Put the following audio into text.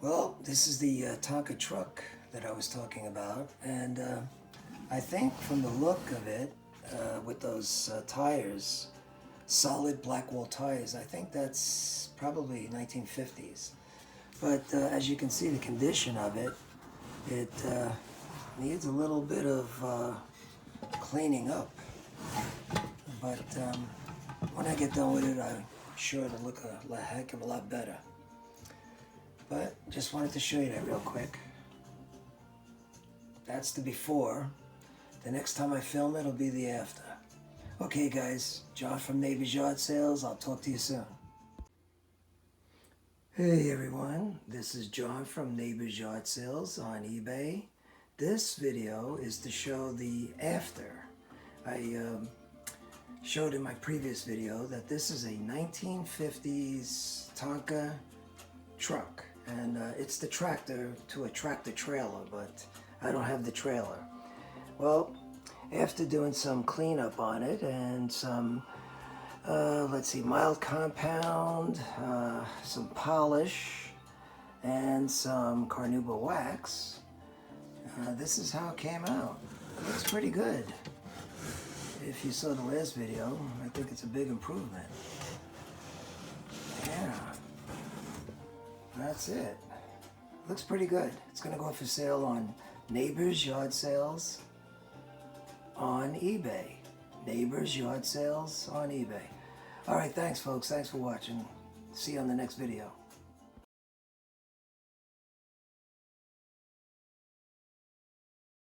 Well, this is the Tonka truck that I was talking about, and I think from the look of it, with those tires, solid black wall tires, I think that's probably 1950s. But as you can see, the condition of it, it needs a little bit of cleaning up. But when I get done with it, I'm sure it'll look a heck of a lot better. But just wanted to show you that real quick. That's the before. The next time I film it, it'll be the after. Okay guys, John from Neighbor's Yard Sales. I'll talk to you soon. Hey everyone, this is John from Neighbor's Yard Sales on eBay. This video is to show the after. I showed in my previous video that this is a 1950s Tonka truck. And it's the tractor to a tractor trailer, but I don't have the trailer. Well, after doing some cleanup on it and some, let's see, mild compound, some polish, and some carnauba wax, this is how it came out. It looks pretty good. If you saw the last video, I think it's a big improvement. Yeah. That's it. Looks pretty good. It's going to go for sale on Neighbor's Yard Sales on eBay. Neighbor's Yard Sales on eBay. Alright, thanks folks. Thanks for watching. See you on the next video.